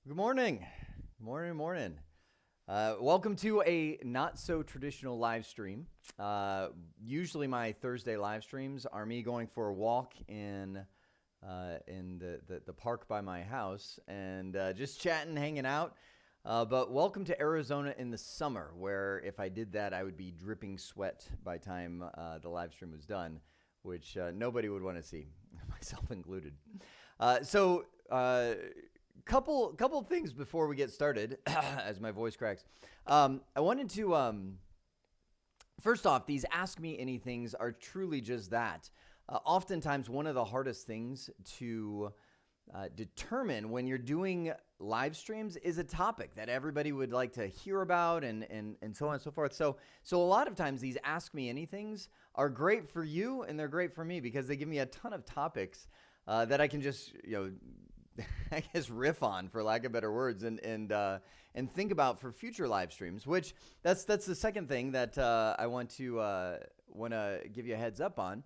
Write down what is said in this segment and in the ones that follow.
Good morning. Morning. Welcome to a not so traditional live stream. Usually my Thursday live streams are me going for a walk in the park by my house and just chatting, hanging out. But welcome to Arizona in the summer, where if I did that, I would be dripping sweat by the time the live stream was done, which nobody would want to see, myself included. Couple things before we get started, as my voice cracks. I wanted to, first off, these Ask Me Anythings are truly just that. Oftentimes, one of the hardest things to determine when you're doing live streams is a topic that everybody would like to hear about and so on and so forth. So a lot of times these Ask Me Anythings are great for you and they're great for me because they give me a ton of topics that I can just, I guess riff on, for lack of better words, and think about for future live streams. Which that's the second thing that I want to give you a heads up on.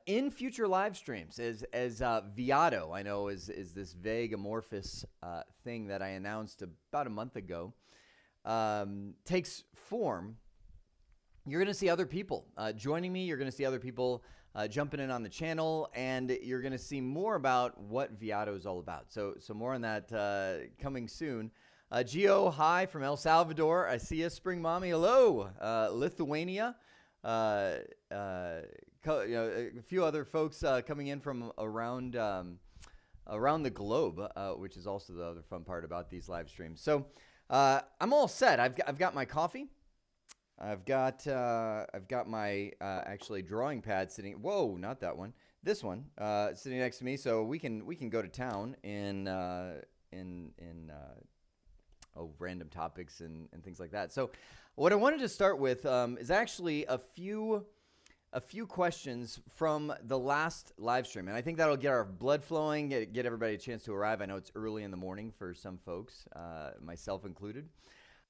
In future live streams, as Viato, I know is this vague amorphous thing that I announced about a month ago, takes form. You're going to see other people joining me. You're going to see other people jumping in on the channel, and you're going to see more about what Viato is all about. So more on that coming soon. Gio, hi from El Salvador. I see you. Spring Mommy, hello. Lithuania. A few other folks coming in from around the globe, which is also the other fun part about these live streams. So I'm all set. I've got my coffee. I've got my actually drawing pad sitting. Whoa, not that one. This one sitting next to me, so we can go to town in random topics and things like that. So what I wanted to start with is actually a few questions from the last live stream, and I think that'll get our blood flowing, get everybody a chance to arrive. I know it's early in the morning for some folks, myself included.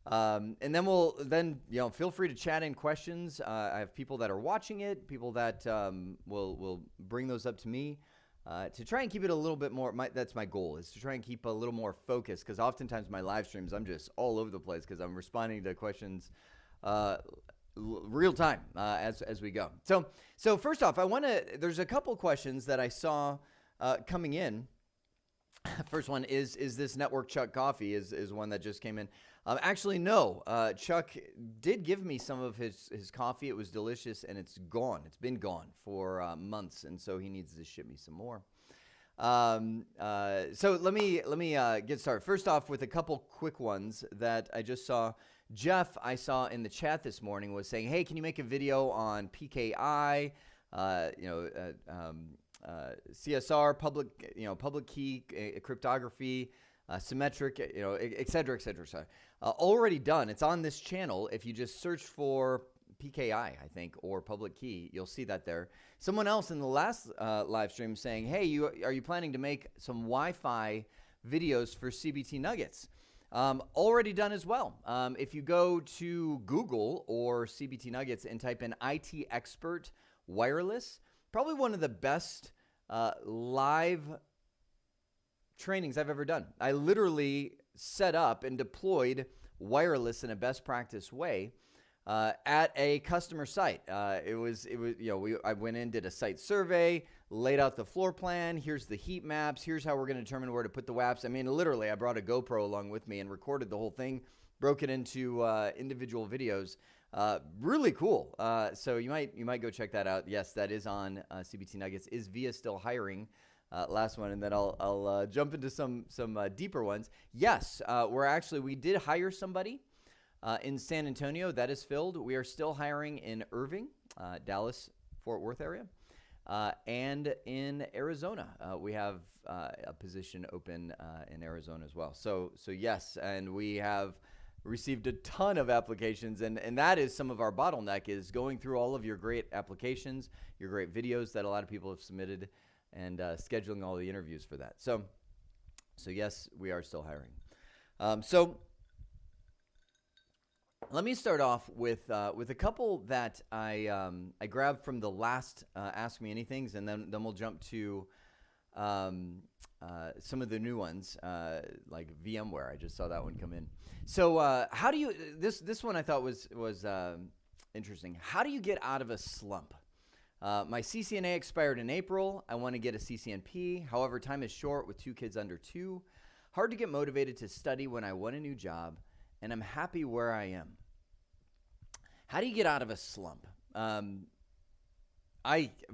And then feel free to chat in questions. I have people that are watching it, people that will bring those up to me to try and keep it a little bit more. That's my goal, is to try and keep a little more focused, because oftentimes my live streams I'm just all over the place because I'm responding to questions real time as we go. So first off, there's a couple questions that I saw coming in. First one is this Network Chuck coffee is one that just came in. Actually, no. Chuck did give me some of his coffee. It was delicious, and it's gone. It's been gone for months, and so he needs to ship me some more. So let me get started. First off, with a couple quick ones that I just saw. Jeff, I saw in the chat this morning, was saying, "Hey, can you make a video on PKI? CSR, public key cryptography, symmetric, et cetera, et cetera. So, already done. It's on this channel. If you just search for PKI, I think, or public key, you'll see that there. Someone else in the last live stream saying, "Hey, are you planning to make some Wi-Fi videos for CBT Nuggets?" Already done as well. If you go to Google or CBT Nuggets and type in IT Expert Wireless, probably one of the best live trainings I've ever done. I literally set up and deployed wireless in a best practice way at a customer site. I went in, did a site survey, laid out the floor plan. Here's the heat maps. Here's how we're going to determine where to put the WAPs. I mean, literally, I brought a GoPro along with me and recorded the whole thing, broke it into individual videos. Really cool. So you might go check that out. Yes, that is on CBT Nuggets. Is VIA still hiring? Last one, and then I'll jump into some deeper ones. Yes, we did hire somebody in San Antonio. That is filled. We are still hiring in Irving, Dallas, Fort Worth area, and in Arizona. We have a position open in Arizona as well. So yes, and we have received a ton of applications, and that is some of our bottleneck, is going through all of your great applications, your great videos that a lot of people have submitted, and scheduling all the interviews for that. So yes, we are still hiring. So let me start off with a couple that I grabbed from the last Ask Me Anythings, and then we'll jump to some of the new ones, like VMware. I just saw that one come in. So how do you, this one I thought was interesting. How do you get out of a slump? My CCNA expired in April. I want to get a CCNP. However, time is short with 2 kids under 2. Hard to get motivated to study when I want a new job, and I'm happy where I am. How do you get out of a slump?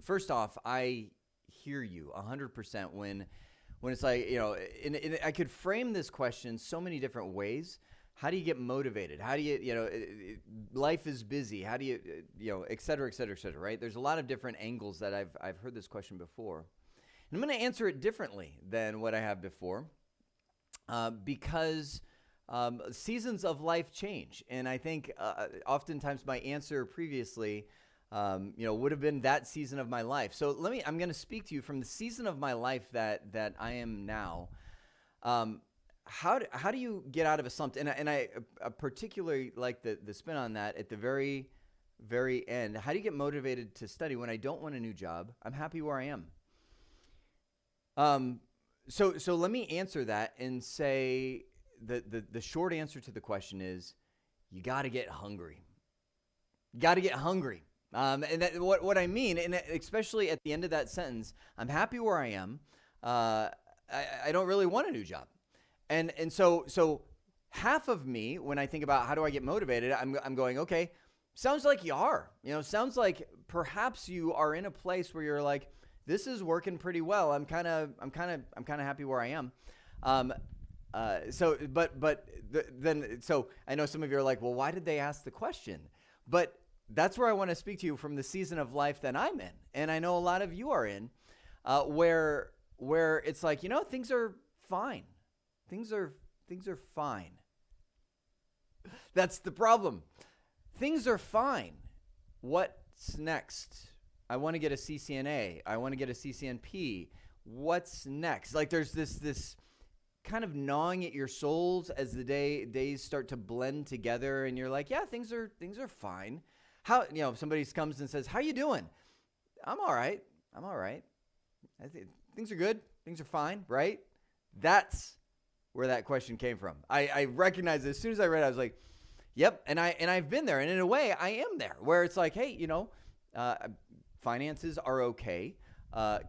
First off, I hear you 100% when it's like, I could frame this question so many different ways. How do you get motivated? How do you, life is busy. How do you, et cetera, et cetera, et cetera, right? There's a lot of different angles that I've heard this question before. And I'm going to answer it differently than what I have before because seasons of life change. And I think oftentimes my answer previously, would have been that season of my life. So I'm going to speak to you from the season of my life that I am now. How do you get out of a slump? And I particularly like the spin on that at the very, very end. How do you get motivated to study when I don't want a new job? I'm happy where I am. So let me answer that and say the short answer to the question is you got to get hungry. You got to get hungry. And that, what I mean, and especially at the end of that sentence, I'm happy where I am. I don't really want a new job. And so half of me, when I think about how do I get motivated, I'm going, okay, sounds like you are. Sounds like perhaps you are in a place where you're like, this is working pretty well. I'm kind of happy where I am. So I know some of you are like, well, why did they ask the question? But that's where I want to speak to you from the season of life that I'm in, and I know a lot of you are in, where it's like, things are fine. Things are fine. That's the problem. Things are fine. What's next? I want to get a CCNA. I want to get a CCNP. What's next? Like there's this kind of gnawing at your souls as the days start to blend together, and you're like, yeah, things are fine. How, if somebody comes and says, how you doing? I'm all right. I think things are good. Things are fine, right? That's where that question came from. I recognized it as soon as I read it. I was like, yep. And I've been there. And in a way, I am there, where it's like, hey, finances are okay.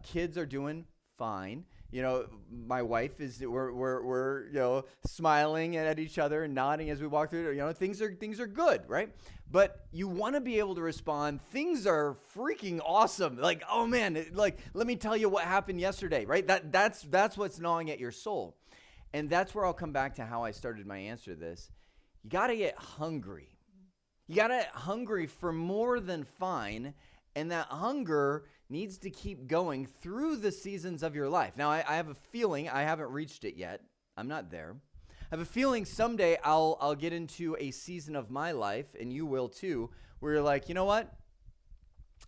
Kids are doing fine. My wife is, we're smiling at each other and nodding as we walk through. Things are good, right? But you want to be able to respond, things are freaking awesome. Like, oh man, like, let me tell you what happened yesterday, right? That's what's gnawing at your soul. And that's where I'll come back to how I started my answer to this. You got to get hungry. You got to get hungry for more than fine. And that hunger needs to keep going through the seasons of your life. Now, I have a feeling I haven't reached it yet. I'm not there. I have a feeling someday I'll get into a season of my life, and you will too, where you're like, you know what?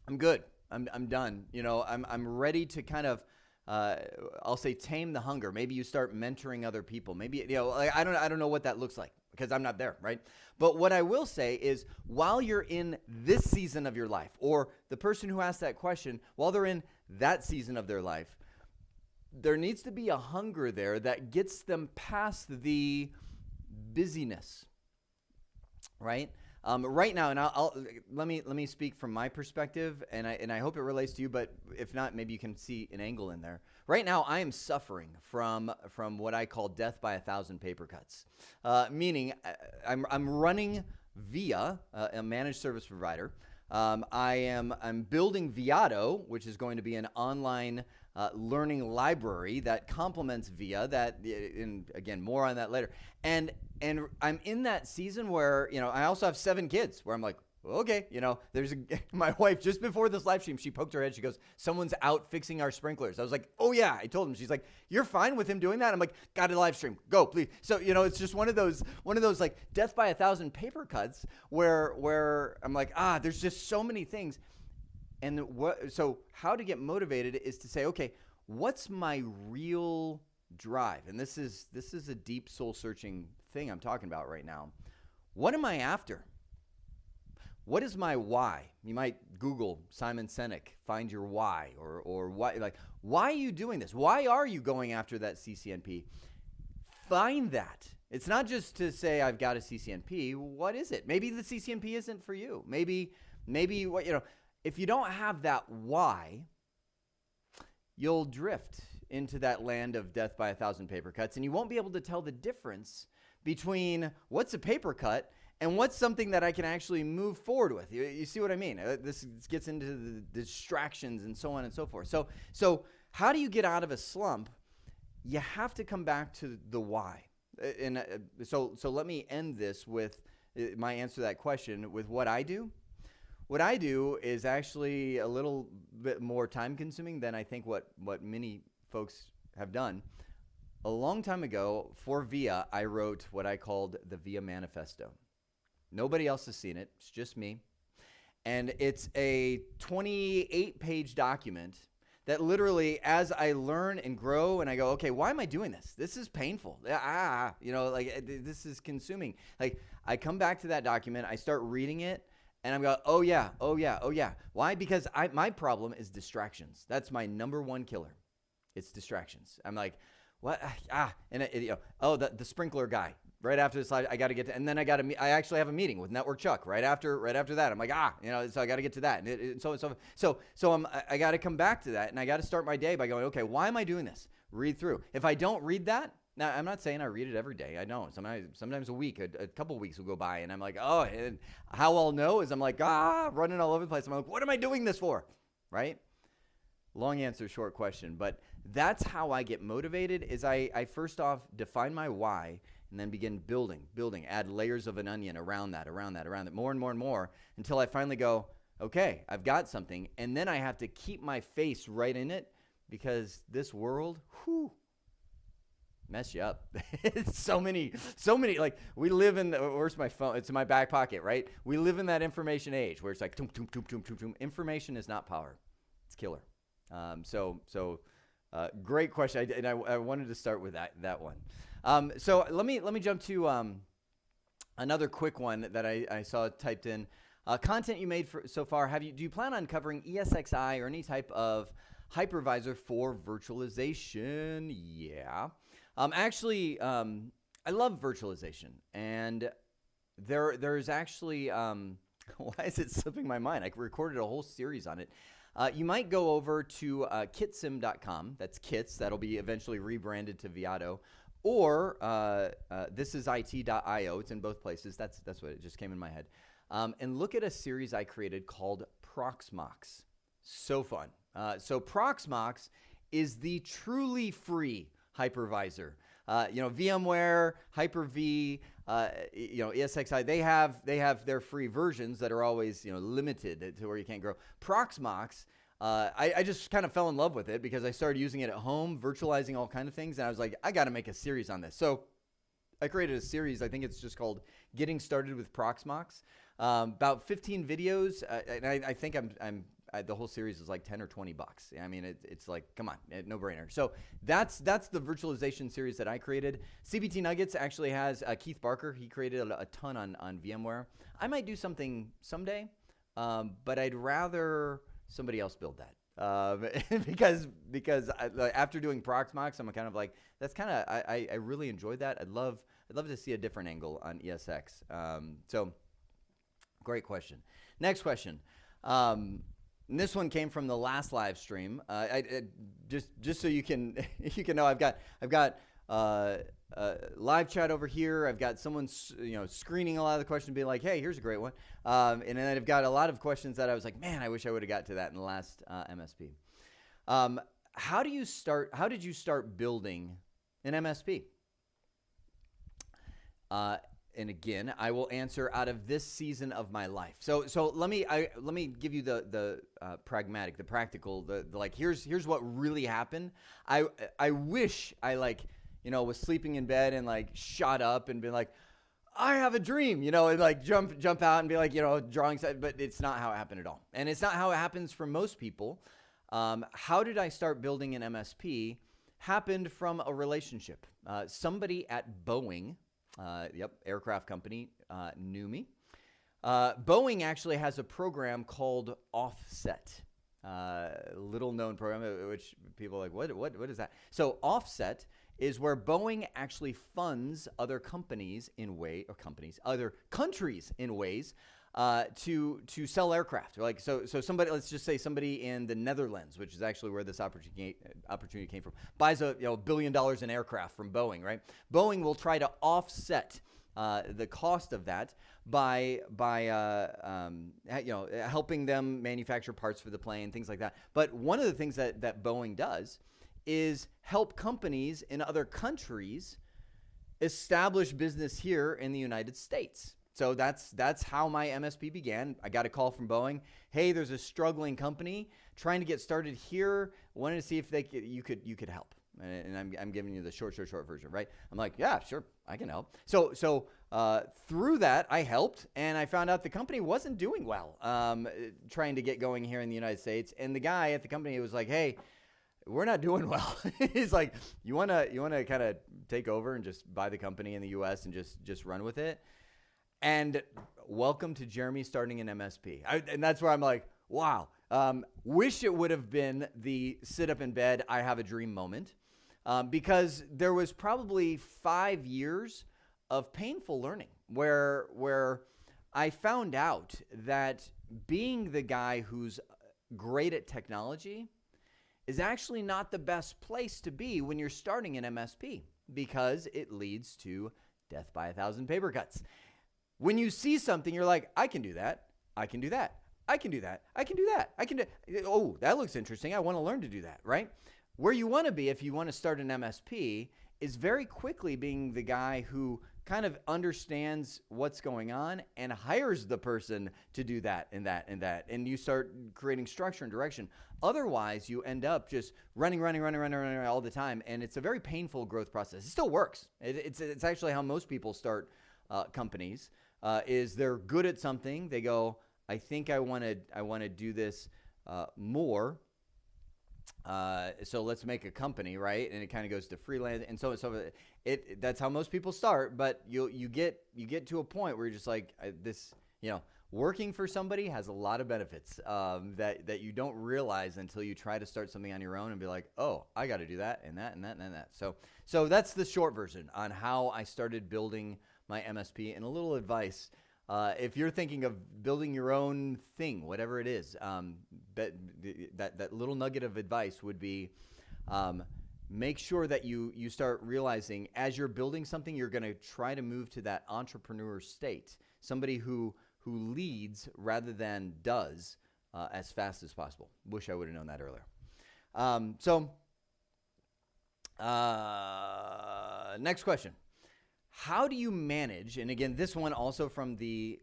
I'm good. I'm done. I'm ready to kind of, I'll say, tame the hunger. Maybe you start mentoring other people. Maybe, I don't know what that looks like because I'm not there, right? But what I will say is while you're in this season of your life, or the person who asked that question, while they're in that season of their life, there needs to be a hunger there that gets them past the busyness, right? Right now, and let me speak from my perspective, and I hope it relates to you, but if not, maybe you can see an angle in there. Right now, I am suffering from what I call death by 1,000 paper cuts, meaning I'm running via a managed service provider. I'm building Viato, which is going to be an online learning library that complements VIA. And again, more on that later. And I'm in that season where I also have 7 kids. Where I'm like, okay, there's my wife just before this live stream. She poked her head. She goes, "Someone's out fixing our sprinklers." I was like, "Oh yeah." I told him. She's like, "You're fine with him doing that?" I'm like, "Got a live stream. Go, please." So it's just one of those like death by 1,000 paper cuts where I'm like, there's just so many things. And so how to get motivated is to say, okay, what's my real drive? And this is a deep soul searching thing I'm talking about right now. What am I after? what is my why? You might Google Simon Sinek, find your why, or why, like, why are you doing this? Why are you going after that CCNP? Find that. It's not just to say I've got a CCNP. What is it? Maybe the CCNP isn't for you. Maybe what, if you don't have that why, you'll drift into that land of death by 1,000 paper cuts, and you won't be able to tell the difference between what's a paper cut and what's something that I can actually move forward with. You see what I mean? This gets into the distractions and so on and so forth. So how do you get out of a slump? You have to come back to the why. And so let me end this with my answer to that question with what I do. What I do is actually a little bit more time consuming than I think what many folks have done. A long time ago for VIA, I wrote what I called the VIA Manifesto. Nobody else has seen it. It's just me. And it's a 28-page document that literally, as I learn and grow and I go, okay, why am I doing this? This is painful. This is consuming. Like, I come back to that document, I start reading it, and I'm going, oh yeah. Why? Because my problem is distractions. That's my number one killer. It's distractions. I'm like, what? The sprinkler guy. Right after this slide, I got to get to, and then I actually have a meeting with Network Chuck right after that. I'm like, so I got to get to that. And I got to come back to that, and I got to start my day by going, okay, why am I doing this? Read through. If I don't read that, now I'm not saying I read it every day. I don't. Sometimes a week, a couple weeks will go by, and I'm like, and how I'll know is I'm like, running all over the place. I'm like, what am I doing this for? Right? Long answer, short question. But that's how I get motivated is I first off define my why, and then begin building, add layers of an onion around that, more and more, until I finally go, okay, I've got something. And then I have to keep my face right in it because this world, mess you up. It's so many, like we live in, where's my phone? It's in my back pocket, right? We live in that information age where it's like, information is not power. It's killer. Great question. I wanted to start with that one. So let me jump to another quick one that I saw typed in. Content you made so far. Do you plan on covering ESXI or any type of hypervisor for virtualization? Yeah. Actually, I love virtualization, and there's actually why is it slipping my mind? I recorded a whole series on it. You might go over to kitsim.com. That's Kits. That'll be eventually rebranded to Viato. Or thisisit.io. It's in both places. That's what it just came in my head. And look at a series I created called Proxmox. So fun. So Proxmox is the truly free hypervisor. VMware, Hyper-V, ESXi, they have their free versions that are always, limited to where you can't grow. Proxmox, I just kind of fell in love with it because I started using it at home, virtualizing all kinds of things, and I was like, I got to make a series on this. So I created a series. I think it's just called Getting Started with Proxmox. About 15 videos, and I think the whole series is like 10 or 20 bucks. I mean, it's like, come on, no brainer. So that's the virtualization series that I created. CBT Nuggets actually has Keith Barker. He created a ton on VMware. I might do something someday, but I'd rather somebody else build that. Because after doing Proxmox, I'm kind of like, that's kind of, I really enjoyed that. I'd love to see a different angle on ESX. So great question. Next question. And this one came from the last live stream. Just so you can know, I've got live chat over here. I've got someone screening a lot of the questions, being like, "Hey, here's a great one." And then I've got a lot of questions that I was like, "Man, I wish I would have got to that in the last MSP." How did you start building an MSP? And again, I will answer out of this season of my life. So let me give you the pragmatic, the practical, the like. Here's what really happened. I wish I was sleeping in bed and shot up and been like, I have a dream, and like jump out and be like, drawing. But it's not how it happened at all, and it's not how it happens for most people. How did I start building an MSP? Happened from a relationship. Somebody at Boeing. Aircraft company, knew me. Boeing actually has a program called Offset. Little known program, which people are like, what is that? So Offset is where Boeing actually funds other companies other countries in ways to sell aircraft. Like so somebody, let's just say somebody in the Netherlands, which is actually where this opportunity came from, buys $1 billion in aircraft from Boeing, right? Boeing will try to offset the cost of that by helping them manufacture parts for the plane, things like that. But one of the things that Boeing does is help companies in other countries establish business here in the United States. So that's how my MSP began. I got a call from Boeing. Hey, there's a struggling company trying to get started here. Wanted to see if you could help. And I'm giving you the short version, right? I'm like, yeah, sure, I can help. So through that, I helped, and I found out the company wasn't doing well, trying to get going here in the United States. And the guy at the company was like, hey, we're not doing well. He's like, you wanna kind of take over and just buy the company in the U.S. and just run with it. And welcome to Jeremy starting an MSP. And that's where I'm like, wow. Wish it would have been the sit up in bed, I have a dream moment. Because there was probably 5 years of painful learning where I found out that being the guy who's great at technology is actually not the best place to be when you're starting an MSP, because it leads to death by 1,000 paper cuts. When you see something, you're like, I can do that. I can do that. I can do that. I can do that. Oh, that looks interesting. I want to learn to do that, right? Where you want to be if you want to start an MSP is very quickly being the guy who kind of understands what's going on and hires the person to do that and that and that. And you start creating structure and direction. Otherwise, you end up just running all the time. And it's a very painful growth process. It still works. It's actually how most people start companies, is they're good at something. They go, I think I want to do this more. So let's make a company, right? And it kind of goes to freelance, and so that's how most people start. But you get to a point where you're just like, working for somebody has a lot of benefits that you don't realize until you try to start something on your own and be like, oh, I got to do that and that and that and that. So that's the short version on how I started building my MSP. And a little advice. If you're thinking of building your own thing, whatever it is, that little nugget of advice would be, make sure that you start realizing as you're building something, you're going to try to move to that entrepreneur state, somebody who leads rather than does, as fast as possible. Wish I would have known that earlier. Next question. How do you manage, and again, this one also from the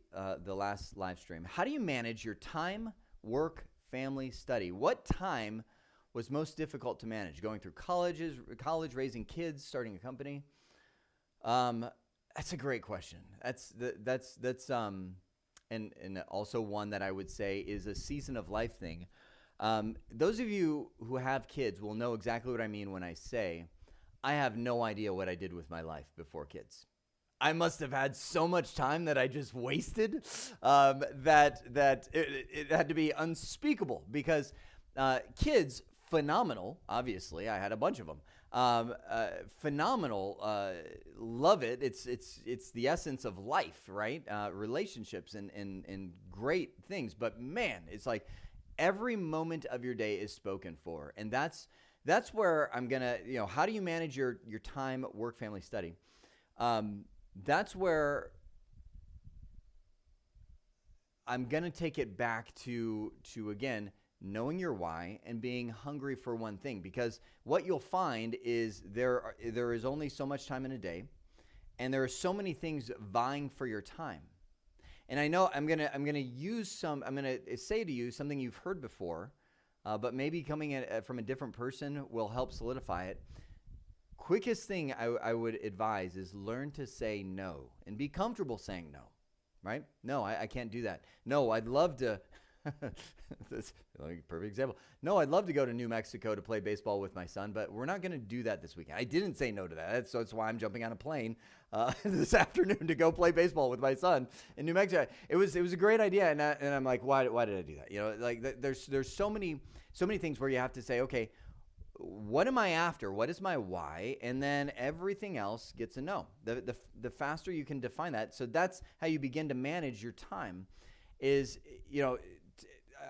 last live stream, how do you manage your time, work, family, study? What time was most difficult to manage? Going through college, raising kids, starting a company? That's a great question. And also one that I would say is a season of life thing. Those of you who have kids will know exactly what I mean when I say I have no idea what I did with my life before kids. I must have had so much time that I just wasted, that it had to be unspeakable, because kids, phenomenal, obviously. I had a bunch of them. Phenomenal, love it. It's the essence of life, right? Relationships and great things. But man, it's like every moment of your day is spoken for. And that's where I'm going to, how do you manage your time, work, family, study? That's where I'm going to take it back to again, knowing your why and being hungry for one thing, because what you'll find is there is only so much time in a day, and there are so many things vying for your time. And I know I'm going to say to you something you've heard before, but maybe coming from a different person will help solidify it. Quickest thing I would advise is learn to say no and be comfortable saying no, right? No, I can't do that. No, I'd love to. That's like a perfect example. No, I'd love to go to New Mexico to play baseball with my son, but we're not going to do that this weekend. I didn't say no to that. So that's why I'm jumping on a plane this afternoon to go play baseball with my son in New Mexico. It was a great idea, and I'm like, why did I do that? You know, like there's so many things where you have to say, okay, what am I after? What is my why? And then everything else gets a no. The faster you can define that, so that's how you begin to manage your time. Is, you know,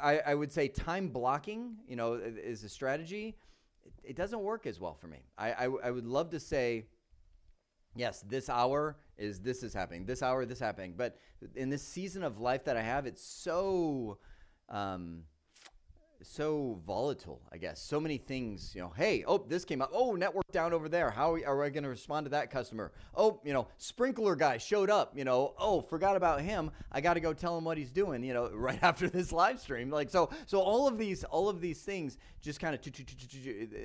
I would say time blocking, you know, is a strategy. It doesn't work as well for me. I would love to say, yes, this hour this is happening, this hour this happening, but in this season of life that I have, it's so volatile, I guess. So many things, you know, hey, oh, this came up. Oh, network down over there. How are we going to respond to that customer? Oh, you know, sprinkler guy showed up, you know, oh, forgot about him. I got to go tell him what he's doing, you know, right after this live stream. Like, so all of these things just kind of,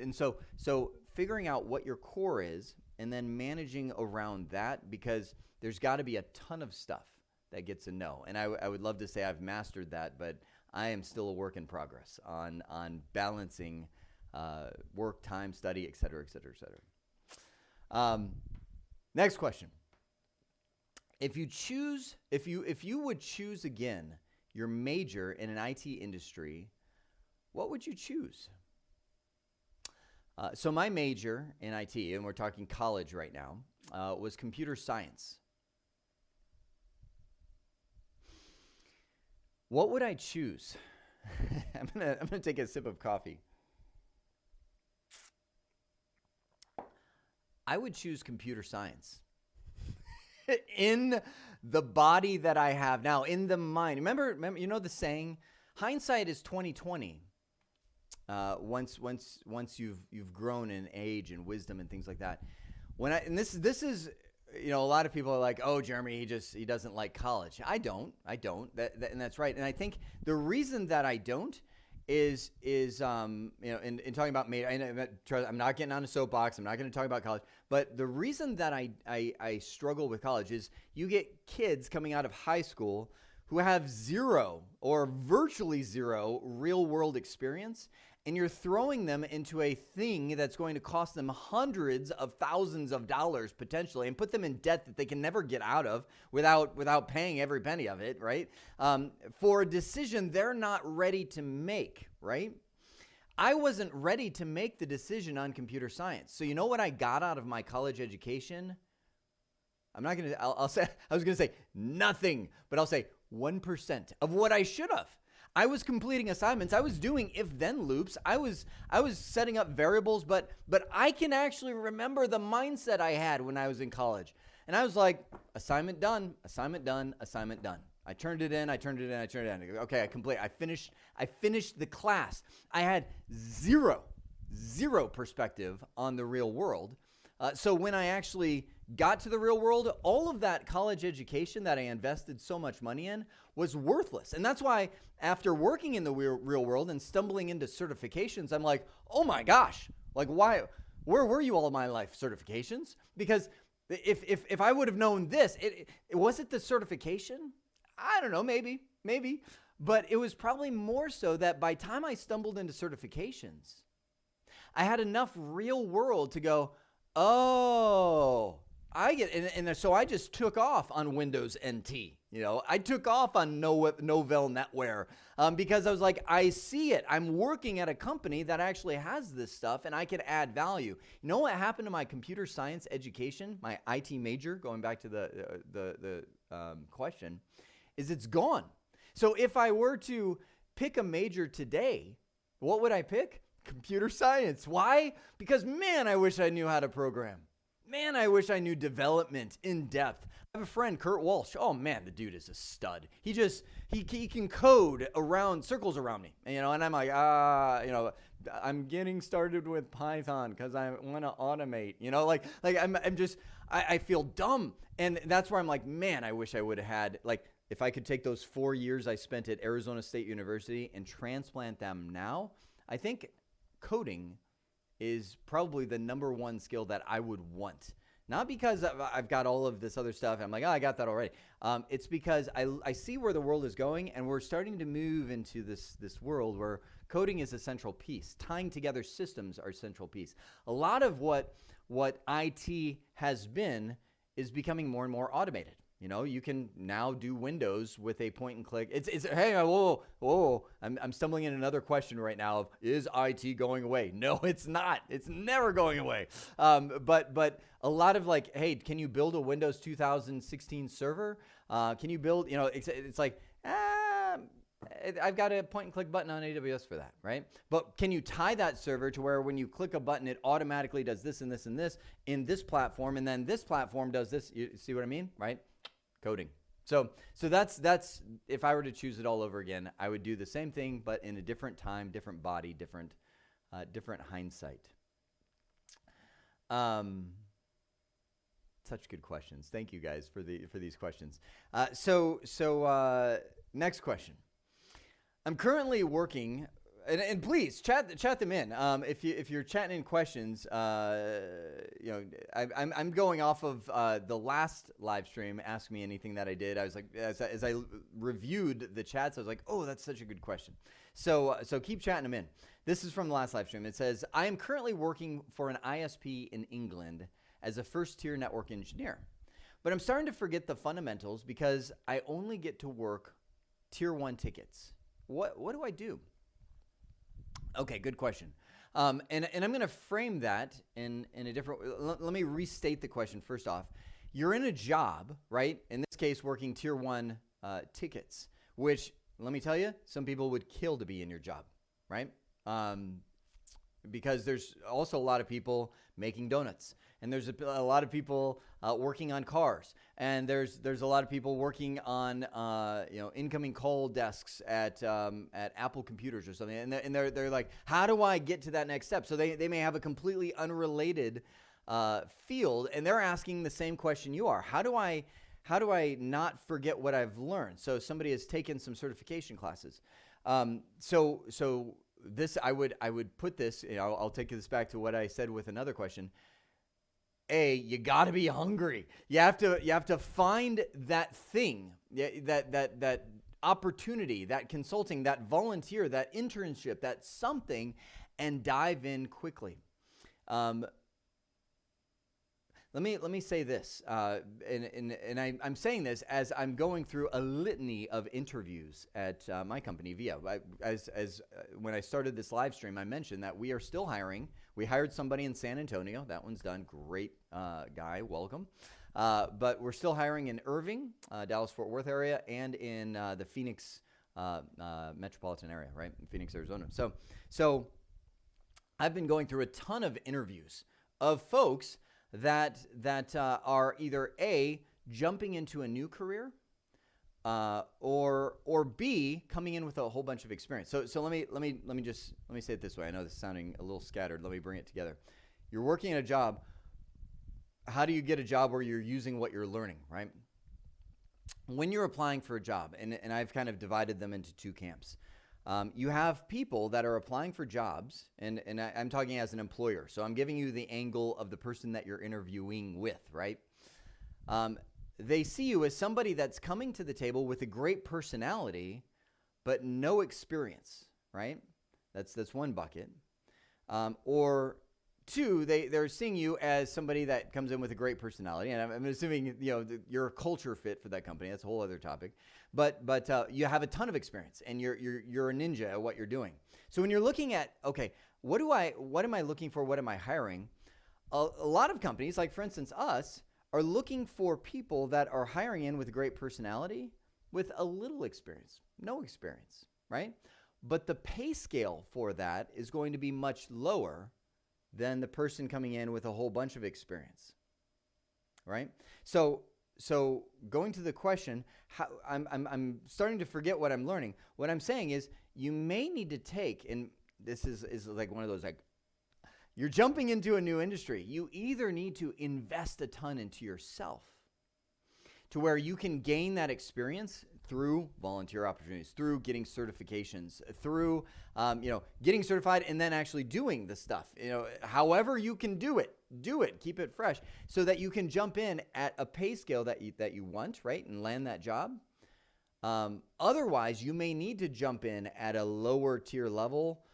and so figuring out what your core is and then managing around that, because there's got to be a ton of stuff that gets a no. And I would love to say I've mastered that, but I am still a work in progress on balancing work, time, study, et cetera, et cetera, et cetera. Next question. If you would choose again your major in an IT industry, what would you choose? So my major in IT, and we're talking college right now, was computer science. What would I choose? I'm gonna take a sip of coffee. I would choose computer science. In the body that I have now, in the mind. Remember, you know the saying, hindsight is 20/20. Once you've grown in age and wisdom and things like that. This is, you know, a lot of people are like, oh, Jeremy, he doesn't like college. I don't. And that's right. And I think the reason that I don't is you know, in talking about I'm not getting on a soapbox. I'm not going to talk about college. But the reason that I struggle with college is you get kids coming out of high school who have zero or virtually zero real world experience, and you're throwing them into a thing that's going to cost them hundreds of thousands of dollars potentially, and put them in debt that they can never get out of without paying every penny of it, right? For a decision they're not ready to make, right? I wasn't ready to make the decision on computer science. So you know what I got out of my college education? I'll say, I was going to say nothing, but I'll say 1% of what I should have. I was completing assignments. I was doing if-then loops. I was setting up variables, but I can actually remember the mindset I had when I was in college. And I was like, assignment done, assignment done, assignment done. I turned it in. Okay, I finished the class. I had zero perspective on the real world. So when I actually got to the real world, all of that college education that I invested so much money in was worthless. And that's why after working in the real world and stumbling into certifications, I'm like, oh my gosh, like why? Where were you all my life, certifications? Because if I would have known this, was it the certification? I don't know, maybe. But it was probably more so that by the time I stumbled into certifications, I had enough real world to go, oh, I get it. And so I just took off on Windows NT. You know, I took off on Novell NetWare because I was like, I see it. I'm working at a company that actually has this stuff, and I can add value. You know what happened to my computer science education, my IT major, going back to the question, is it's gone. So if I were to pick a major today, what would I pick? Computer science. Why? Because, man, I wish I knew how to program. Man, I wish I knew development in depth. I have a friend, Kurt Walsh. Oh, man, the dude is a stud. He can code around circles around me, you know, and I'm like, you know, I'm getting started with Python because I want to automate, you know, like I feel dumb. And that's where I'm like, man, I wish I would have had, like, if I could take those 4 years I spent at Arizona State University and transplant them now, I think coding is probably the number one skill that I would want. Not because I've got all of this other stuff and I'm like, oh, I got that already. It's because I see where the world is going, and we're starting to move into this world where coding is a central piece. Tying together systems are a central piece. A lot of what IT has been is becoming more and more automated. You know, you can now do Windows with a point and click. It's hey, whoa. I'm stumbling in another question right now of, is IT going away? No, it's not. It's never going away. But a lot of like, hey, can you build a Windows 2016 server? Can you build, you know, it's like, I've got a point and click button on AWS for that, right? But can you tie that server to where when you click a button, it automatically does this and this and this in this platform, and then this platform does this? You see what I mean, right? Coding. So that's if I were to choose it all over again, I would do the same thing, but in a different time, different body, different hindsight. Such good questions. Thank you guys for these questions. Next question. I'm currently working, and please chat them in. If you're chatting in questions, you know, I'm going off of the last live stream. Ask Me Anything that I did. I was like, as I reviewed the chats, I was like, oh, that's such a good question. So keep chatting them in. This is from the last live stream. It says, I am currently working for an ISP in England as a first-tier network engineer, but I'm starting to forget the fundamentals because I only get to work tier 1 tickets. What do I do? Okay, good question. And I'm going to frame that in a different. Let me restate the question first off. You're in a job, right? In this case, working tier 1 tickets, which, let me tell you, some people would kill to be in your job, right? Because there's also a lot of people making donuts, and there's a lot of people working on cars, and there's a lot of people working on incoming call desks at Apple computers or something, and they're like, how do I get to that next step? So they may have a completely unrelated field, and they're asking the same question you are. How do I not forget what I've learned? So somebody has taken some certification classes. So this, I would put this, you know, I'll take this back to what I said with another question. You got to be hungry. You have to find that thing, that opportunity, that consulting, that volunteer, that internship, that something, and dive in quickly. Let me say this, and I'm saying this as I'm going through a litany of interviews at my company, VIA. When I started this live stream, I mentioned that we are still hiring. We hired somebody in San Antonio. That one's done. Great guy. Welcome. But we're still hiring in Irving, Dallas-Fort Worth area, and in the Phoenix metropolitan area, right? In Phoenix, Arizona. So I've been going through a ton of interviews of folks that are either A, jumping into a new career, or B, coming in with a whole bunch of experience. So let me say it this way. I know this is sounding a little scattered. Let me bring it together. You're working at a job. How do you get a job where you're using what you're learning, right? When you're applying for a job, and I've kind of divided them into two camps. You have people that are applying for jobs, and I'm talking as an employer. So I'm giving you the angle of the person that you're interviewing with, right? They see you as somebody that's coming to the table with a great personality, but no experience, right? That's one bucket. Or two, they're seeing you as somebody that comes in with a great personality, and I'm assuming you're a culture fit for that company. That's a whole other topic. But you have a ton of experience, and you're a ninja at what you're doing. So when you're looking at, okay, what am I looking for? What am I hiring? A lot of companies, like for instance us, are looking for people that are hiring in with a great personality, with a little experience, no experience, right? But the pay scale for that is going to be much lower than the person coming in with a whole bunch of experience, right? So going to the question, I'm starting to forget what I'm learning. What I'm saying is you may need to take, and this is like one of those, like, you're jumping into a new industry. You either need to invest a ton into yourself to where you can gain that experience through volunteer opportunities, through getting certifications, through getting certified and then actually doing the stuff. However you can do it, keep it fresh so that you can jump in at a pay scale that you want, right, and land that job. Otherwise, you may need to jump in at a lower tier level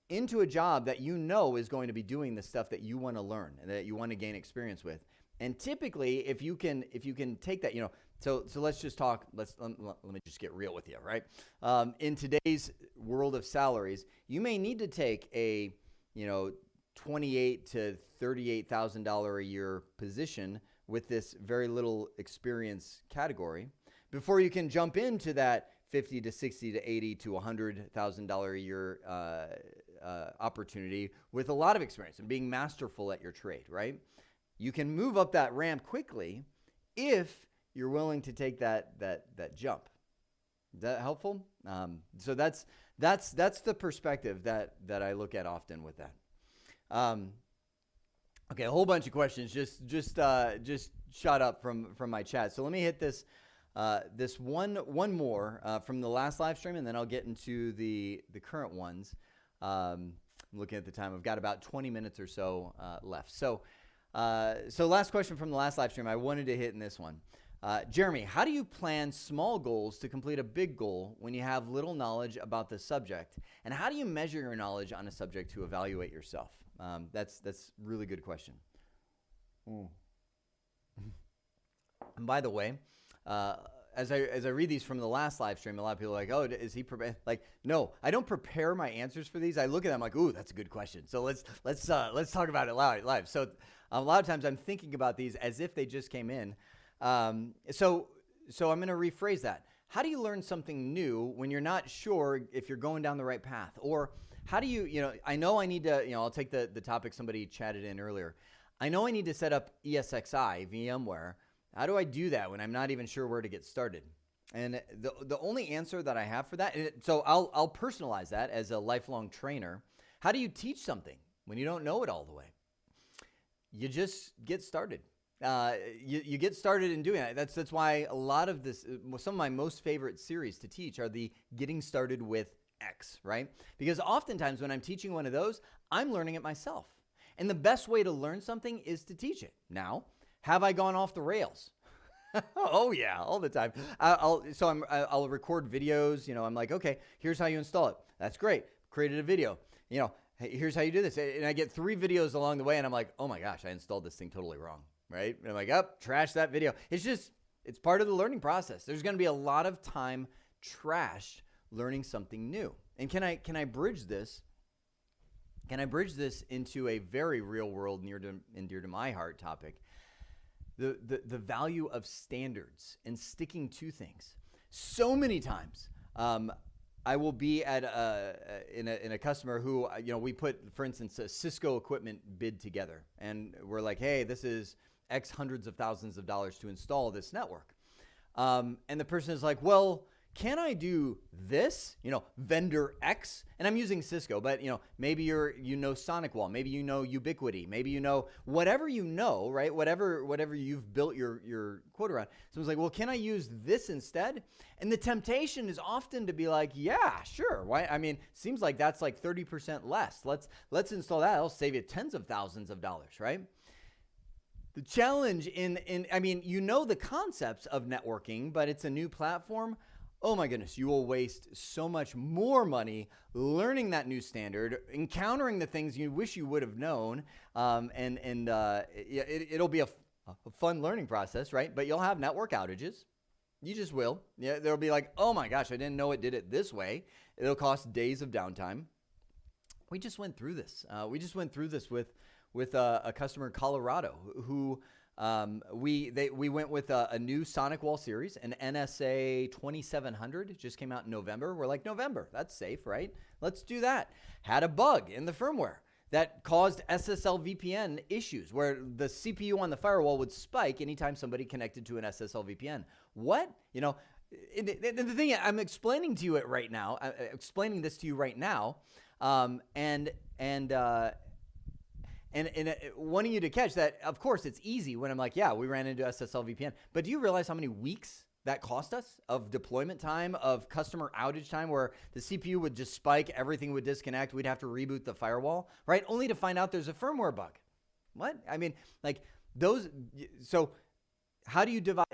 into a job that is going to be doing the stuff that you want to learn and that you want to gain experience with. And typically, if you can take that, so let's just talk. Let me just get real with you, right? In today's world of salaries, you may need to take a $28,000 to $38,000 a year position with this very little experience category before you can jump into that $50,000 to $60,000 to $80,000 to $100,000 a year opportunity with a lot of experience and being masterful at your trade, right? You can move up that ramp quickly if you're willing to take that jump. Is that helpful? So that's the perspective that I look at often with that. Okay, a whole bunch of questions just shot up from my chat. So let me hit this one more from the last live stream, and then I'll get into the current ones. I'm looking at the time. I've got about 20 minutes or so left. So last question from the last live stream I wanted to hit in this one. Jeremy, how do you plan small goals to complete a big goal when you have little knowledge about the subject? And how do you measure your knowledge on a subject to evaluate yourself? That's a really good question. And by the way, as I read these from the last live stream, a lot of people are like, oh, is he prepared? Like, no, I don't prepare my answers for these. I look at them like, ooh, that's a good question. So let's talk about it live. So a lot of times I'm thinking about these as if they just came in. So I'm going to rephrase that. How do you learn something new when you're not sure if you're going down the right path? Or how do you, I know I need to, I'll take the topic somebody chatted in earlier. I know I need to set up ESXI, VMware. How do I do that when I'm not even sure where to get started? And the only answer that I have for that, so I'll personalize that as a lifelong trainer. How do you teach something when you don't know it all the way? You just get started. You get started in doing that. That's why a lot of this, some of my most favorite series to teach are the Getting Started with X, right? Because oftentimes when I'm teaching one of those, I'm learning it myself. And the best way to learn something is to teach it. Now, have I gone off the rails? Oh yeah, all the time. I'll record videos. I'm like, okay, here's how you install it. That's great. Created a video. Hey, here's how you do this. And I get 3 videos along the way, and I'm like, oh my gosh, I installed this thing totally wrong. Right? And I'm like, trash that video. It's part of the learning process. There's going to be a lot of time trashed learning something new. And can I bridge this? Can I bridge this into a very real world near and dear to my heart topic? The value of standards and sticking to things. So many times, I will be at in a customer who we put, for instance, a Cisco equipment bid together, and we're like, hey, this is X hundreds of thousands of dollars to install this network. And the person is like, well, can I do this? Vendor X, and I'm using Cisco, but maybe SonicWall, maybe Ubiquity, maybe whatever right? Whatever you've built your quote around. Someone's like, well, can I use this instead? And the temptation is often to be like, yeah, sure. Why? I mean, seems like that's like 30% less. Let's install that. It'll save you tens of thousands of dollars, right? The challenge the concepts of networking, but it's a new platform. Oh my goodness, you will waste so much more money learning that new standard, encountering the things you wish you would have known, it'll be a fun learning process, right? But you'll have network outages. You just will. Yeah, there'll be like, oh my gosh, I didn't know it did it this way. It'll cost days of downtime. We just went through this. With a customer in Colorado who we went with a new SonicWall series, an NSA 2700. It just came out in November. We're like, November, that's safe, right? Let's do that. Had a bug in the firmware that caused SSL VPN issues where the CPU on the firewall would spike anytime somebody connected to an SSL VPN. What? The thing I'm explaining to you it right now, explaining this to you right now, and wanting you to catch that. Of course, it's easy when I'm like, yeah, we ran into SSL VPN. But do you realize how many weeks that cost us of deployment time, of customer outage time, where the CPU would just spike, everything would disconnect, we'd have to reboot the firewall, right? Only to find out there's a firmware bug. What? I mean, like those, so how do you divide?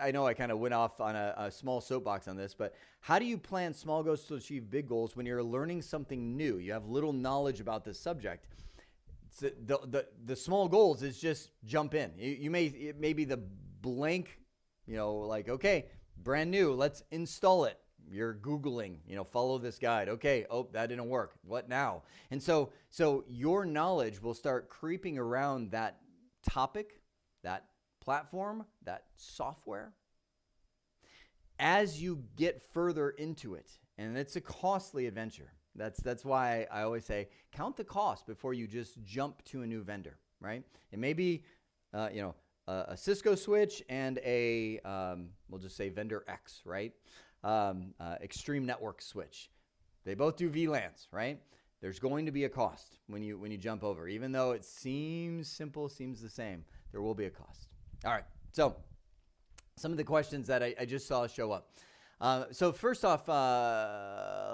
I know I kind of went off on a small soapbox on this, but how do you plan small goals to achieve big goals when you're learning something new? You have little knowledge about this subject. The small goals is just jump in. It may be the blank, like, okay, brand new, let's install it. You're Googling, follow this guide. Okay, oh, that didn't work. What now? And so your knowledge will start creeping around that topic, that platform, that software, as you get further into it. And it's a costly adventure. That's why I always say count the cost before you just jump to a new vendor, right? It may be, a Cisco switch and a, we'll just say vendor X, right? Extreme network switch. They both do VLANs, right? There's going to be a cost when you jump over. Even though it seems simple, seems the same, there will be a cost. All right, so some of the questions that I just saw show up. So first off,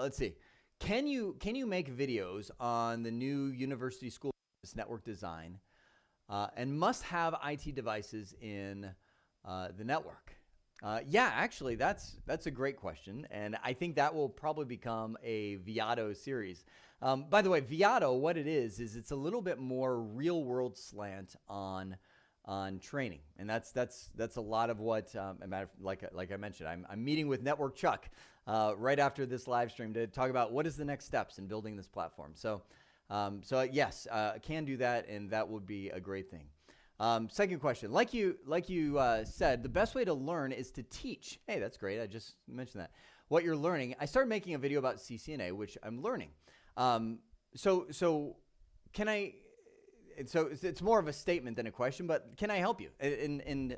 let's see. Can you make videos on the new university school network design and must have IT devices in the network? Yeah, actually, that's a great question, and I think that will probably become a Viato series. By the way, Viato, what it is it's a little bit more real-world slant on training, and that's a lot of what like I mentioned. I'm meeting with Network Chuck right after this live stream to talk about what is the next steps in building this platform. So yes, can do that, and that would be a great thing. Second question, like you said, the best way to learn is to teach. Hey, that's great. I just mentioned that. What you're learning. I started making a video about CCNA, which I'm learning. So can I? So it's more of a statement than a question, but can I help you in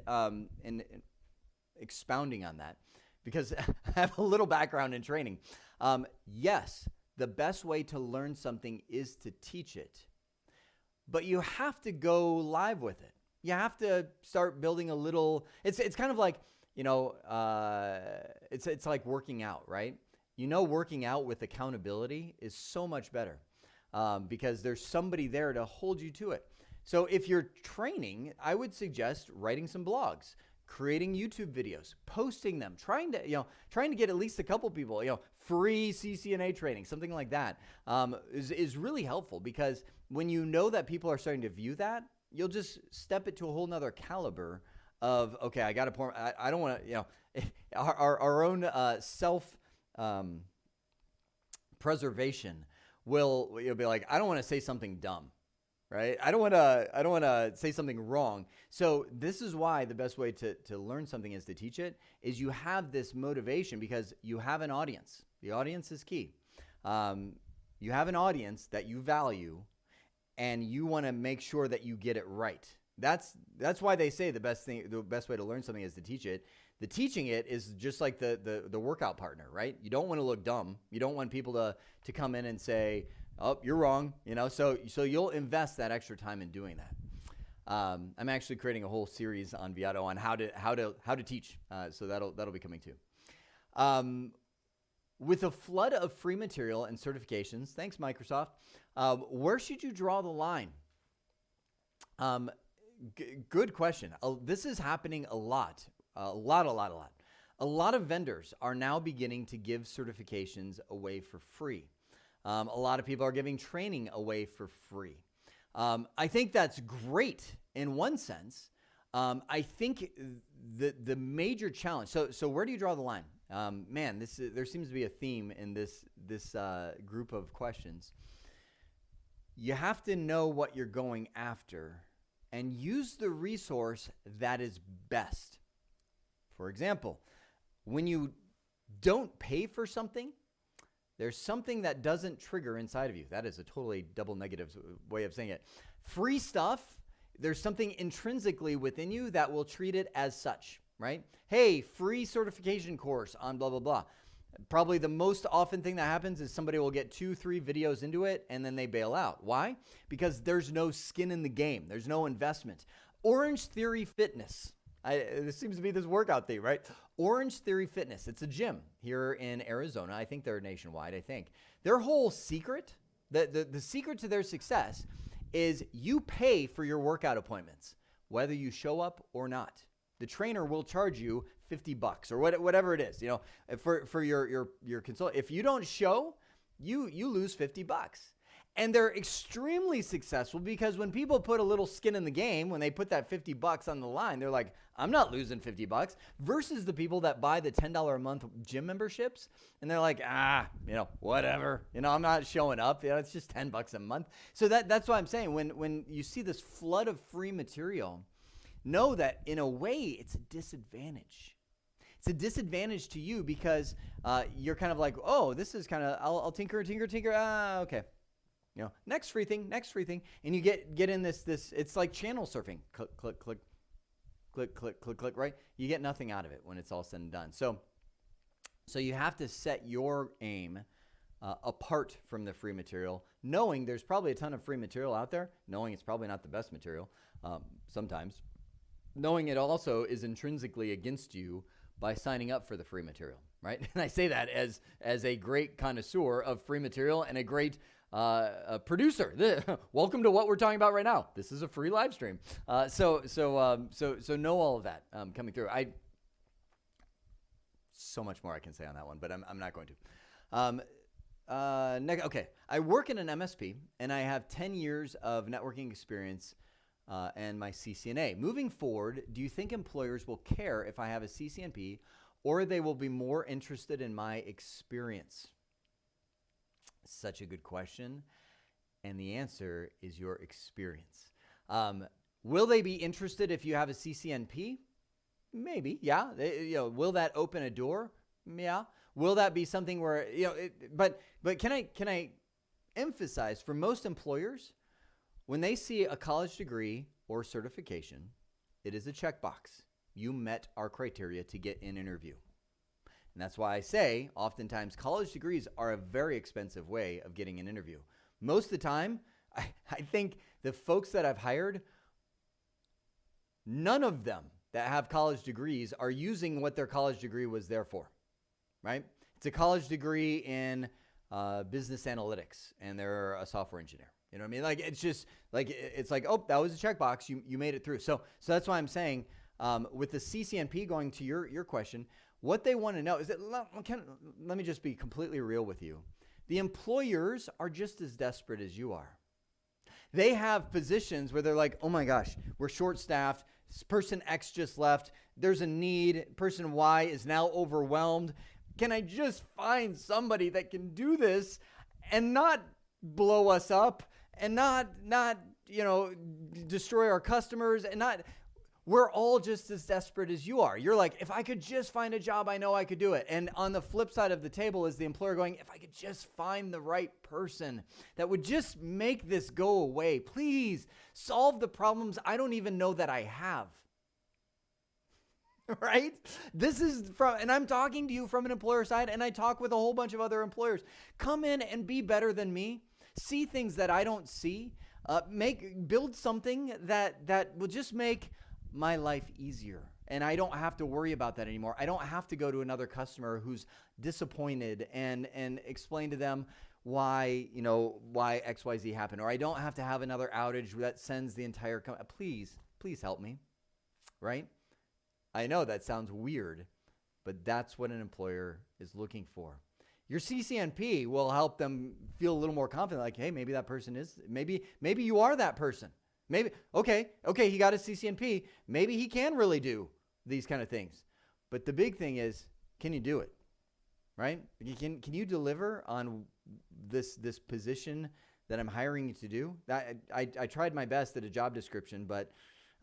expounding on that? Because I have a little background in training. Yes, the best way to learn something is to teach it, but you have to go live with it. You have to start building a little. It's kind of like it's like working out, right? Working out with accountability is so much better. Because there's somebody there to hold you to it. So if you're training, I would suggest writing some blogs, creating YouTube videos, posting them, trying to get at least a couple people, free CCNA training, something like that, is really helpful, because when you know that people are starting to view that, you'll just step it to a whole nother caliber of, okay, I got to pour, I don't want to, our own self preservation you'll be like, I don't want to say something dumb, right? I don't want to say something wrong. So this is why the best way to learn something is to teach it, is you have this motivation because you have an audience. The audience is key. You have an audience that you value, and you want to make sure that you get it right. That's why they say the best way to learn something is to teach it. The teaching it is just like the workout partner, right? You don't want to look dumb. You don't want people to come in and say, "Oh, you're wrong," So you'll invest that extra time in doing that. I'm actually creating a whole series on Viato on how to teach. So that'll be coming too. With a flood of free material and certifications, thanks Microsoft. Where should you draw the line? Good question. This is happening a lot. A lot. A lot of vendors are now beginning to give certifications away for free. A lot of people are giving training away for free. I think that's great in one sense. I think the major challenge. So where do you draw the line? There seems to be a theme in this group of questions. You have to know what you're going after and use the resource that is best. For example, when you don't pay for something, there's something that doesn't trigger inside of you. That is a totally double negative way of saying it. Free stuff, there's something intrinsically within you that will treat it as such, right? Hey, free certification course on blah, blah, blah. Probably the most often thing that happens is somebody will get 2-3 videos into it and then they bail out. Why? Because there's no skin in the game. There's no investment. Orange Theory Fitness This seems to be this workout thing, right? Orange Theory Fitness. It's a gym here in Arizona. I think they're nationwide, I think. Their whole secret, the secret to their success is you pay for your workout appointments, whether you show up or not. The trainer will charge you $50 or whatever it is, you know, for your consult. If you don't show, you lose $50. And they're extremely successful because when people put a little skin in the game, when they put that $50 on the line, they're like, I'm not losing $50 versus the people that buy the $10 a month gym memberships. And they're like, you know, whatever, you know, I'm not showing up. You know, it's just $10 a month. So that's what I'm saying. When you see this flood of free material, know that in a way it's a disadvantage. It's a disadvantage to you because you're kind of like, oh, this is kind of, I'll tinker. Okay. You know, next free thing, and you get in this. It's like channel surfing. Click, right? You get nothing out of it when it's all said and done. So you have to set your aim apart from the free material, knowing there's probably a ton of free material out there, knowing it's probably not the best material sometimes, knowing it also is intrinsically against you by signing up for the free material, right? And I say that as a great connoisseur of free material and a great a producer. Welcome to what we're talking about right now. This is a free live stream. So know all of that coming through. So much more I can say on that one, but I'm not going to. Next, okay. I work in an MSP and I have 10 years of networking experience and my CCNA. Moving forward, do you think employers will care if I have a CCNP or they will be more interested in my experience? Such a good question. And the answer is your experience. Will they be interested if you have a CCNP? Maybe, yeah. Will that open a door? Yeah. Will that be something where, but can I emphasize for most employers, when they see a college degree or certification, it is a checkbox. You met our criteria to get an interview. And that's why I say oftentimes college degrees are a very expensive way of getting an interview. Most of the time, I think the folks that I've hired, none of them that have college degrees are using what their college degree was there for, right? It's a college degree in business analytics and they're a software engineer. You know what I mean? Like, it's just like, it's like, oh, that was a checkbox. You made it through. So that's why I'm saying with the CCNP, going to your question, what they want to know is that, let me just be completely real with you. The employers are just as desperate as you are. They have positions where they're like, oh my gosh, we're short-staffed. Person X just left. There's a need. Person Y is now overwhelmed. Can I just find somebody that can do this and not blow us up and not destroy our customers and not... We're all just as desperate as you are. You're like, if I could just find a job, I know I could do it. And on the flip side of the table is the employer going, if I could just find the right person that would just make this go away, please solve the problems I don't even know that I have. Right? This is and I'm talking to you from an employer side, and I talk with a whole bunch of other employers. Come in and be better than me. See things that I don't see. Build something that will just make my life easier. And I don't have to worry about that anymore. I don't have to go to another customer who's disappointed and explain to them why XYZ happened. Or I don't have to have another outage that sends the entire company. Please help me. Right? I know that sounds weird, but that's what an employer is looking for. Your CCNP will help them feel a little more confident, like, hey, maybe that person is, maybe you are that person. Maybe, okay, he got his CCNP. Maybe he can really do these kind of things. But the big thing is, can you do it, right? Can you deliver on this position that I'm hiring you to do? I tried my best at a job description, but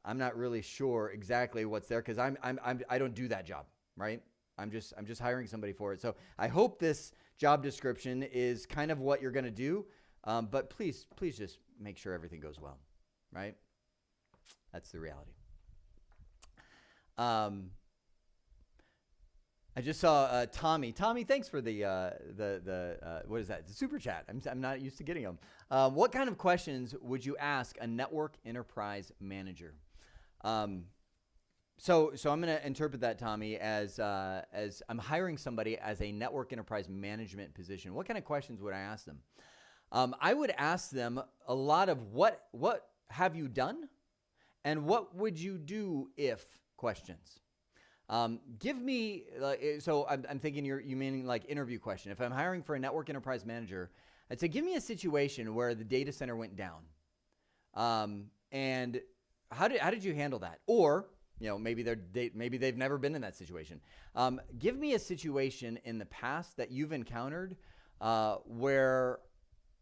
I'm not really sure exactly what's there because I don't do that job, right? I'm just hiring somebody for it. So I hope this job description is kind of what you're going to do, but please just make sure everything goes well. Right? That's the reality. I just saw Tommy. Tommy, thanks for the what is that? The super chat. I'm not used to getting them. What kind of questions would you ask a network enterprise manager? So I'm going to interpret that, Tommy, as I'm hiring somebody as a network enterprise management position. What kind of questions would I ask them? I would ask them a lot of what have you done, and what would you do if questions. Give me, so I'm thinking you meaning like interview question. If I'm hiring for a network enterprise manager, I'd say, give me a situation where the data center went down. And how did you handle that? Or, maybe they've never been in that situation. Give me a situation in the past that you've encountered where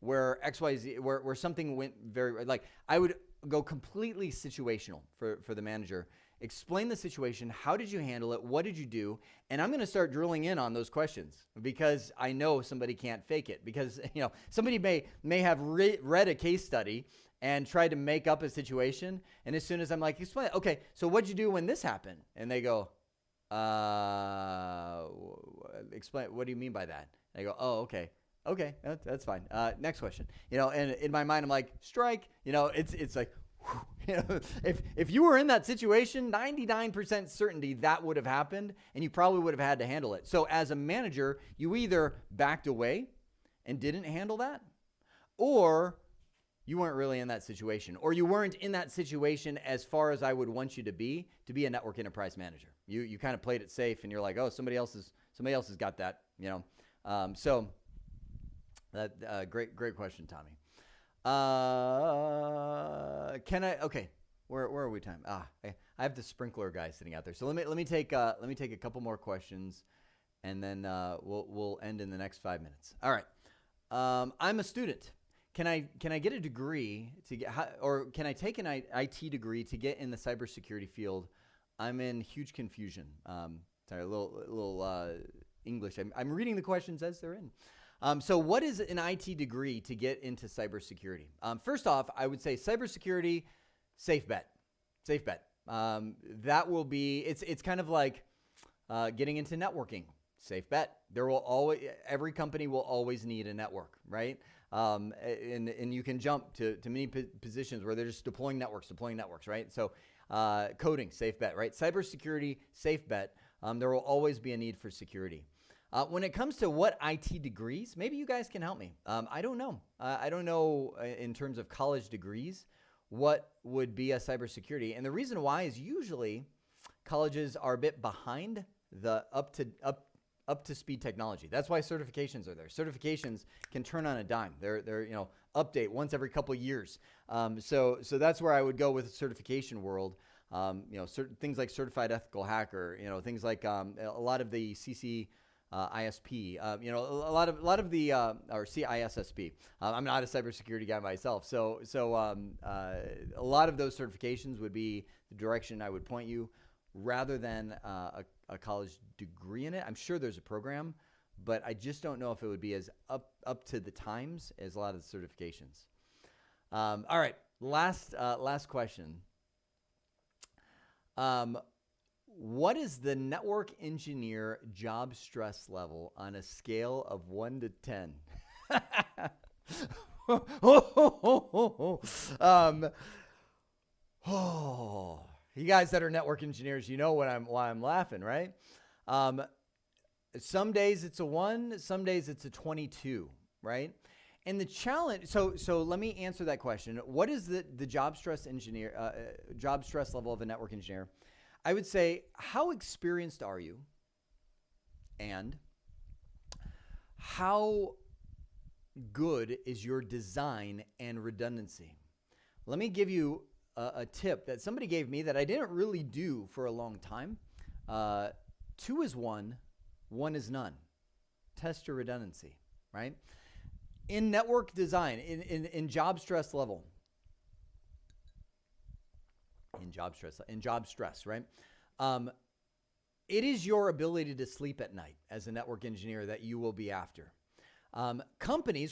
XYZ, where something went very, like, I would go completely situational for the manager. Explain the situation. How did you handle it? What did you do? And I'm going to start drilling in on those questions, because I know somebody can't fake it, because somebody may have read a case study and tried to make up a situation. And as soon as I'm like, explain, okay, so what'd you do when this happened? And they go, explain, what do you mean by that? And I go, oh, okay. Okay, that's fine. Next question. And in my mind, I'm like, strike. It's like, if you were in that situation, 99% certainty that would have happened, and you probably would have had to handle it. So as a manager, you either backed away and didn't handle that, or you weren't really in that situation, or you weren't in that situation as far as I would want you to be a network enterprise manager. You kind of played it safe, and you're like, oh, somebody else has got that. So that great question, Tommy. Okay, where are we time? I have the sprinkler guy sitting out there. So let me take a couple more questions, and then we'll end in the next 5 minutes. All right. I'm a student. Can I get a degree or can I take an IT degree to get in the cybersecurity field? I'm in huge confusion. Sorry, a little English. I'm reading the questions as they're in. So what is an IT degree to get into cybersecurity? First off, I would say cybersecurity, safe bet. That will be, it's kind of like getting into networking. Safe bet. Every company will always need a network, right? And you can jump to many positions where they're just deploying networks, right? So coding, safe bet, right? Cybersecurity, safe bet. There will always be a need for security. When it comes to what IT degrees, maybe you guys can help me. I don't know. I don't know in terms of college degrees what would be a cybersecurity. And the reason why is usually colleges are a bit behind the up to speed technology. That's why certifications are there. Certifications can turn on a dime. They're update once every couple of years. So that's where I would go with the certification world. Certain things like certified ethical hacker. Things like a lot of the ISP, a lot of the or CISSP. I'm not a cybersecurity guy myself, so a lot of those certifications would be the direction I would point you, rather than a college degree in it. I'm sure there's a program, but I just don't know if it would be as up to the times as a lot of the certifications. All right, last question. What is the network engineer job stress level on a scale of 1 to 10? You guys that are network engineers, you know why I'm laughing, right? Some days it's a 1, some days it's a 22, right? And the challenge, so let me answer that question. What is the job stress level of a network engineer? I would say, how experienced are you? And how good is your design and redundancy? Let me give you a tip that somebody gave me that I didn't really do for a long time. 2 is 1, 1 is none. Test your redundancy, right? In network design, in job stress level, in job stress, right? It is your ability to sleep at night as a network engineer that you will be after.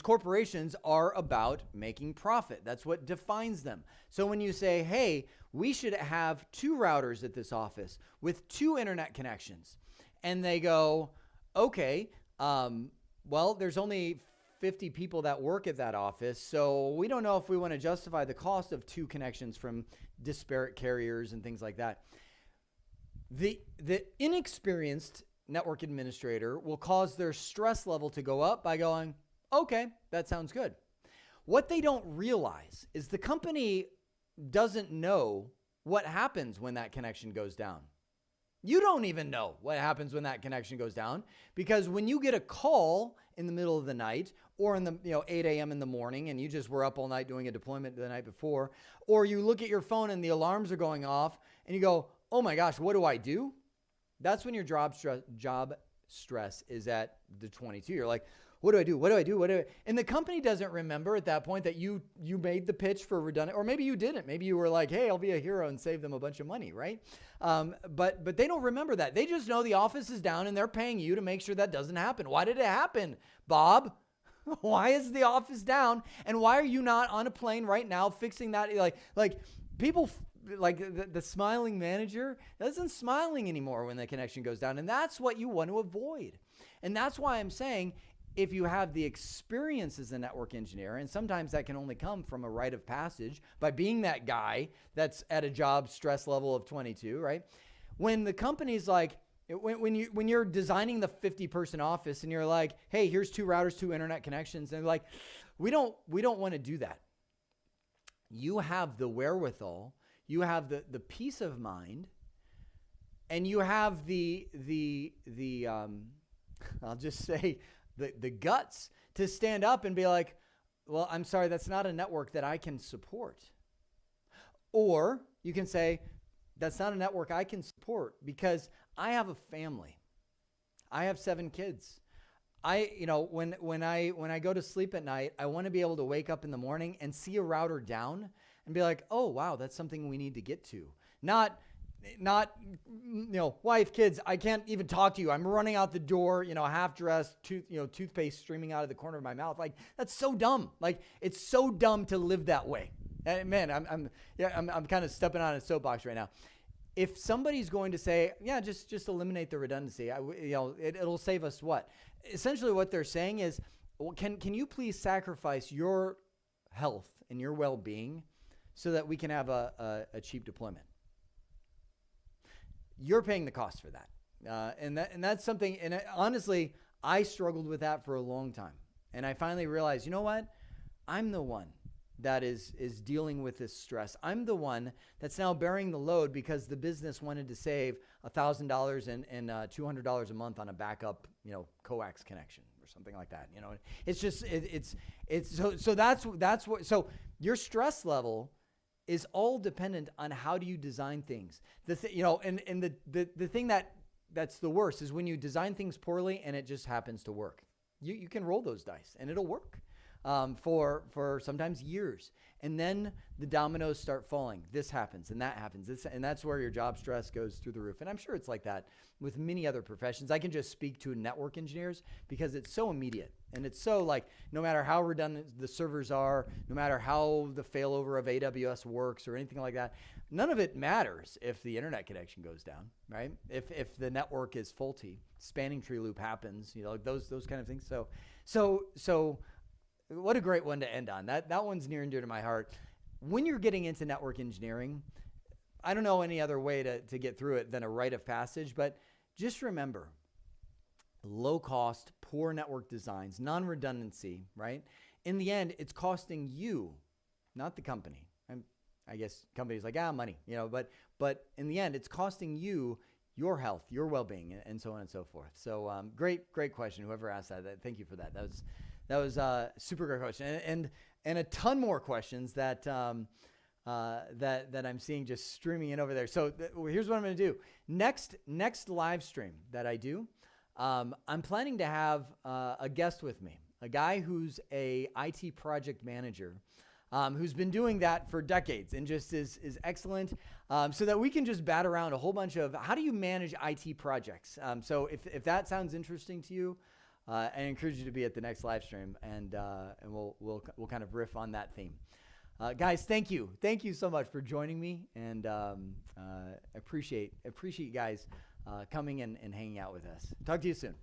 Corporations are about making profit. That's what defines them. So when you say, hey, we should have 2 routers at this office with 2 internet connections, and they go, okay, well, there's only 50 people that work at that office, so we don't know if we want to justify the cost of 2 connections from disparate carriers and things like that. The inexperienced network administrator will cause their stress level to go up by going, okay, that sounds good. What they don't realize is the company doesn't know what happens when that connection goes down. You don't even know what happens when that connection goes down, because when you get a call in the middle of the night or in the 8 a.m. in the morning and you just were up all night doing a deployment the night before, or you look at your phone and the alarms are going off and you go, oh my gosh, what do I do? That's when your job stress is at the 22. You're like, what do I do? What do I do? And the company doesn't remember at that point that you made the pitch for redundant, or maybe you didn't. Maybe you were like, hey, I'll be a hero and save them a bunch of money, right? But they don't remember that. They just know the office is down and they're paying you to make sure that doesn't happen. Why did it happen, Bob? Why is the office down? And why are you not on a plane right now fixing that? Like people, like the smiling manager isn't smiling anymore when the connection goes down. And that's what you want to avoid. And that's why I'm saying, if you have the experience as a network engineer, and sometimes that can only come from a rite of passage by being that guy that's at a job stress level of 22, right? When the company's like, when you're designing the 50-person office and you're like, hey, here's 2 routers, 2 internet connections, and they're like, we don't want to do that. You have the wherewithal, you have the peace of mind, and you have the I'll just say, the guts to stand up and be like, well, I'm sorry, that's not a network that I can support. Or you can say, that's not a network I can support because I have a family. I have 7 kids. When I go to sleep at night, I want to be able to wake up in the morning and see a router down and be like, oh, wow, that's something we need to get to. Not, wife, kids, I can't even talk to you. I'm running out the door, half dressed, toothpaste streaming out of the corner of my mouth. Like, that's so dumb. Like, it's so dumb to live that way. And man, I'm kind of stepping on a soapbox right now. If somebody's going to say, yeah, just eliminate the redundancy, it'll save us what? Essentially what they're saying is, well, can you please sacrifice your health and your well-being so that we can have a cheap deployment? You're paying the cost for that. And that's something, and honestly, I struggled with that for a long time. And I finally realized, you know what? I'm the one that is dealing with this stress. I'm the one that's now bearing the load because the business wanted to save $1,000 and $200 a month on a backup, coax connection or something like that. It's just, so that's what, so your stress level is all dependent on how do you design things. The thing that's the worst is when you design things poorly and it just happens to work. You can roll those dice and it'll work for sometimes years. And then the dominoes start falling. This happens and that happens. And that's where your job stress goes through the roof. And I'm sure it's like that with many other professions. I can just speak to network engineers because it's so immediate. And it's so like, no matter how redundant the servers are, no matter how the failover of AWS works or anything like that, none of it matters if the internet connection goes down, right? If the network is faulty, spanning tree loop happens, those kind of things. So what a great one to end on. That one's near and dear to my heart. When you're getting into network engineering, I don't know any other way to get through it than a rite of passage, but just remember, low cost, poor network designs, non-redundancy, right? In the end, it's costing you, not the company. I guess companies like, money, but in the end, it's costing you your health, your well-being, and so on and so forth. So great question. Whoever asked that, thank you for that. That was a super great question, and a ton more questions that I'm seeing just streaming in over there. So here's what I'm going to do. Next live stream that I do, I'm planning to have a guest with me, a guy who's a IT project manager, who's been doing that for decades and just is excellent, so that we can just bat around a whole bunch of how do you manage IT projects. So if that sounds interesting to you, I encourage you to be at the next live stream, and we'll kind of riff on that theme. Guys, thank you so much for joining me, and appreciate you guys coming and hanging out with us. Talk to you soon.